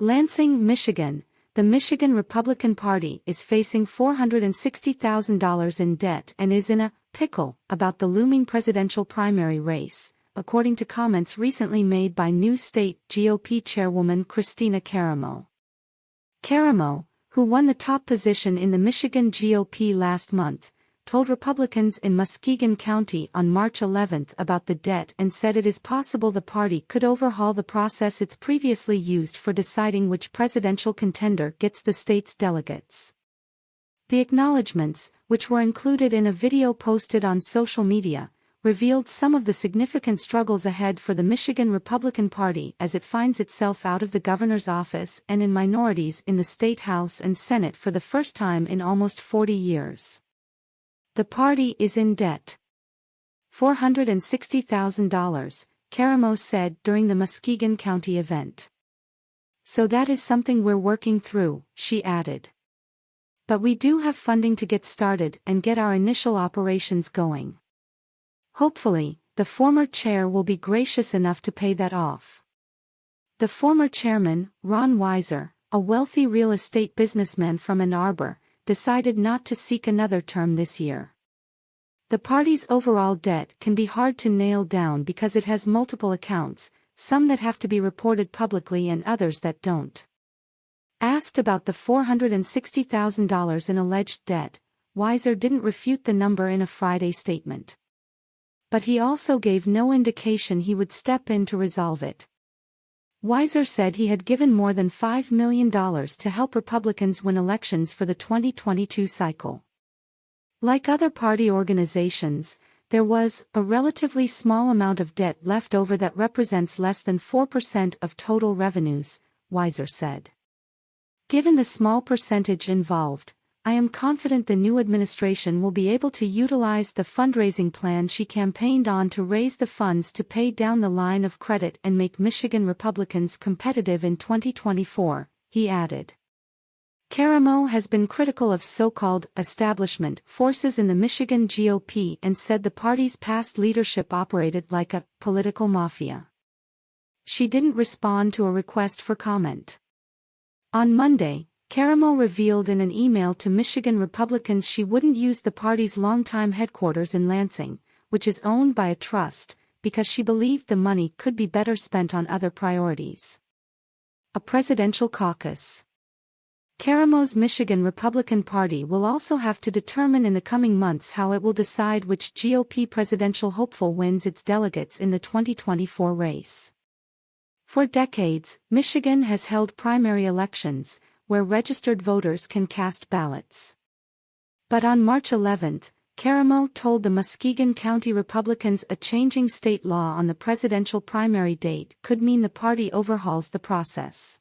Lansing, Michigan. The Michigan Republican Party is facing $460,000 in debt and is in a pickle about the looming presidential primary race, according to comments recently made by new state GOP Chairwoman Kristina Karamo. Karamo, who won the top position in the Michigan GOP last month, told Republicans in Muskegon County on March 11 about the debt and said it is possible the party could overhaul the process it's previously used for deciding which presidential contender gets the state's delegates. The acknowledgments, which were included in a video posted on social media, revealed some of the significant struggles ahead for the Michigan Republican Party as it finds itself out of the governor's office and in minorities in the state House and Senate for the first time in almost 40 years. The party is in debt. $460,000, Karamo said during the Muskegon County event. So that is something we're working through, she added. But we do have funding to get started and get our initial operations going. Hopefully, the former chair will be gracious enough to pay that off. The former chairman, Ron Weiser, a wealthy real estate businessman from Ann Arbor, decided not to seek another term this year. The party's overall debt can be hard to nail down because it has multiple accounts, some that have to be reported publicly and others that don't. Asked about the $460,000 in alleged debt, Weiser didn't refute the number in a Friday statement. But he also gave no indication he would step in to resolve it. Weiser said he had given more than $5 million to help Republicans win elections for the 2022 cycle. Like other party organizations, there was a relatively small amount of debt left over that represents less than 4% of total revenues, Weiser said. Given the small percentage involved, I am confident the new administration will be able to utilize the fundraising plan she campaigned on to raise the funds to pay down the line of credit and make Michigan Republicans competitive in 2024, he added. Karamo has been critical of so-called establishment forces in the Michigan GOP and said the party's past leadership operated like a political mafia. She didn't respond to a request for comment. On Monday, Karamo revealed in an email to Michigan Republicans she wouldn't use the party's longtime headquarters in Lansing, which is owned by a trust, because she believed the money could be better spent on other priorities. A presidential caucus. Karamo's Michigan Republican Party will also have to determine in the coming months how it will decide which GOP presidential hopeful wins its delegates in the 2024 race. For decades, Michigan has held primary elections, where registered voters can cast ballots. But on March 11, Karamo told the Muskegon County Republicans a changing state law on the presidential primary date could mean the party overhauls the process.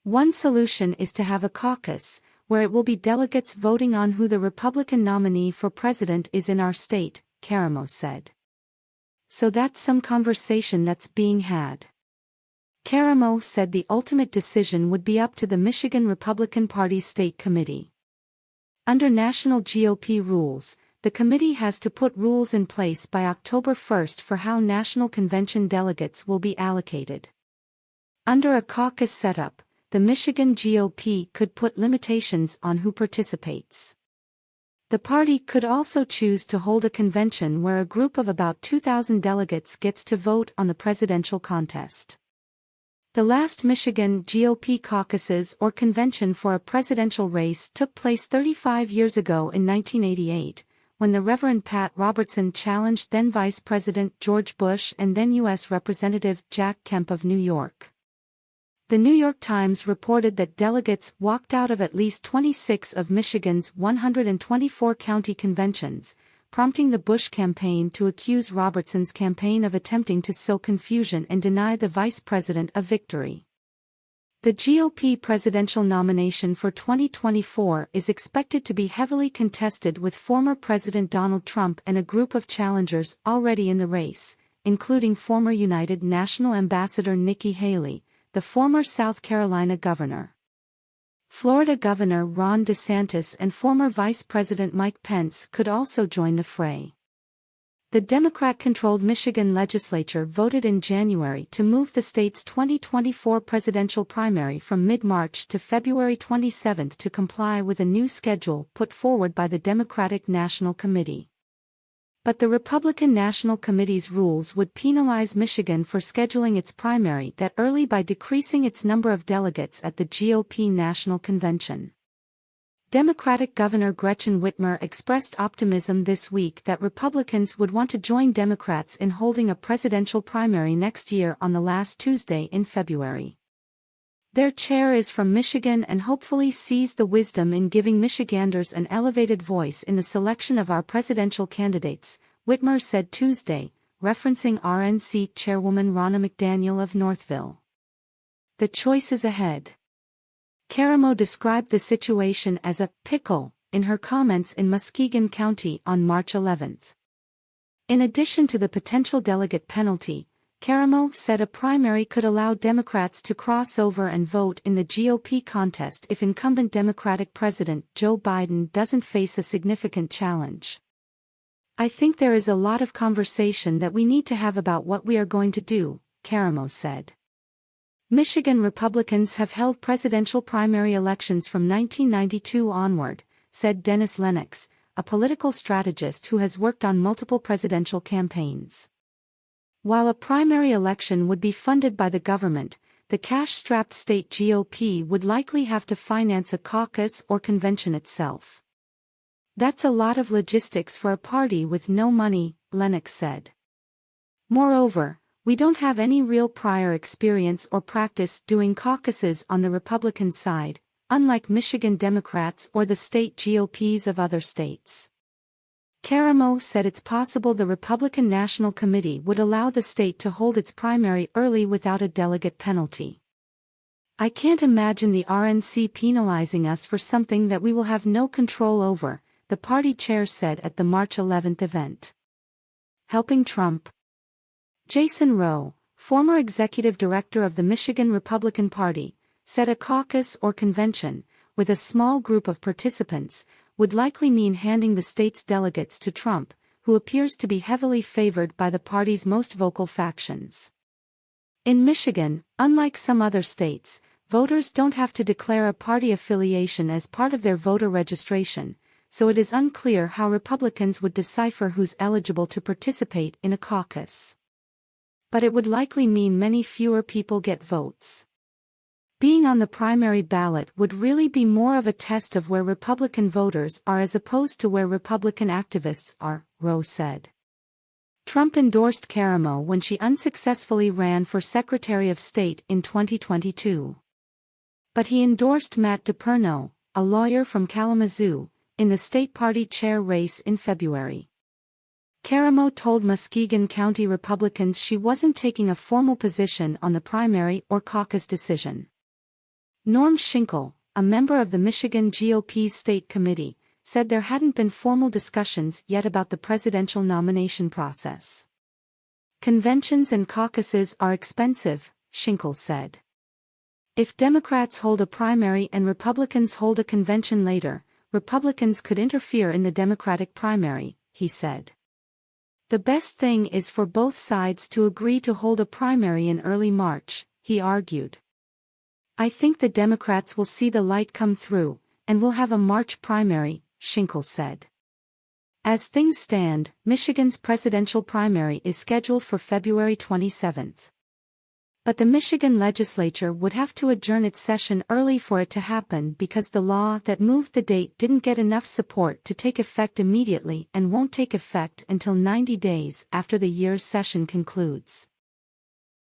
One solution is to have a caucus, where it will be delegates voting on who the Republican nominee for president is in our state, Karamo said. So that's some conversation that's being had. Karamo said the ultimate decision would be up to the Michigan Republican Party State Committee. Under national GOP rules, the committee has to put rules in place by October 1 for how national convention delegates will be allocated. Under a caucus setup, the Michigan GOP could put limitations on who participates. The party could also choose to hold a convention where a group of about 2,000 delegates gets to vote on the presidential contest. The last Michigan GOP caucuses or convention for a presidential race took place 35 years ago in 1988, when the Reverend Pat Robertson challenged then Vice President George Bush and then U.S. Representative Jack Kemp of New York. The New York Times reported that delegates walked out of at least 26 of Michigan's 124 county conventions, prompting the Bush campaign to accuse Robertson's campaign of attempting to sow confusion and deny the vice president a victory. The GOP presidential nomination for 2024 is expected to be heavily contested with former President Donald Trump and a group of challengers already in the race, including former United National Ambassador Nikki Haley, the former South Carolina governor, Florida Governor Ron DeSantis and former Vice President Mike Pence could also join the fray. The Democrat-controlled Michigan legislature voted in January to move the state's 2024 presidential primary from mid-March to February 27 to comply with a new schedule put forward by the Democratic National Committee. But the Republican National Committee's rules would penalize Michigan for scheduling its primary that early by decreasing its number of delegates at the GOP National Convention. Democratic Governor Gretchen Whitmer expressed optimism this week that Republicans would want to join Democrats in holding a presidential primary next year on the last Tuesday in February. Their chair is from Michigan and hopefully sees the wisdom in giving Michiganders an elevated voice in the selection of our presidential candidates, Whitmer said Tuesday, referencing RNC Chairwoman Ronna McDaniel of Northville. The choice is ahead. Karamo described the situation as a pickle in her comments in Muskegon County on March 11. In addition to the potential delegate penalty, Karamo said a primary could allow Democrats to cross over and vote in the GOP contest if incumbent Democratic President Joe Biden doesn't face a significant challenge. "I think there is a lot of conversation that we need to have about what we are going to do," Karamo said. Michigan Republicans have held presidential primary elections from 1992 onward, said Dennis Lennox, a political strategist who has worked on multiple presidential campaigns. While a primary election would be funded by the government, the cash-strapped state GOP would likely have to finance a caucus or convention itself. "That's a lot of logistics for a party with no money," Lennox said. "Moreover, we don't have any real prior experience or practice doing caucuses on the Republican side, unlike Michigan Democrats or the state GOPs of other states." Karamo said it's possible the Republican National Committee would allow the state to hold its primary early without a delegate penalty. "I can't imagine the RNC penalizing us for something that we will have no control over," the party chair said at the March 11 event. Helping Trump. Jason Rowe, former executive director of the Michigan Republican Party, said a caucus or convention, with a small group of participants, would likely mean handing the state's delegates to Trump, who appears to be heavily favored by the party's most vocal factions. In Michigan, unlike some other states, voters don't have to declare a party affiliation as part of their voter registration, so it is unclear how Republicans would decipher who's eligible to participate in a caucus. But it would likely mean many fewer people get votes. Being on the primary ballot would really be more of a test of where Republican voters are as opposed to where Republican activists are, Rowe said. Trump endorsed Karamo when she unsuccessfully ran for Secretary of State in 2022. But he endorsed Matt DePerno, a lawyer from Kalamazoo, in the state party chair race in February. Karamo told Muskegon County Republicans she wasn't taking a formal position on the primary or caucus decision. Norm Schinkel, a member of the Michigan GOP State Committee, said there hadn't been formal discussions yet about the presidential nomination process. "Conventions and caucuses are expensive," Schinkel said. "If Democrats hold a primary and Republicans hold a convention later, Republicans could interfere in the Democratic primary," he said. "The best thing is for both sides to agree to hold a primary in early March," he argued. "I think the Democrats will see the light come through, and will have a March primary," Schinkel said. As things stand, Michigan's presidential primary is scheduled for February 27. But the Michigan legislature would have to adjourn its session early for it to happen because the law that moved the date didn't get enough support to take effect immediately and won't take effect until 90 days after the year's session concludes.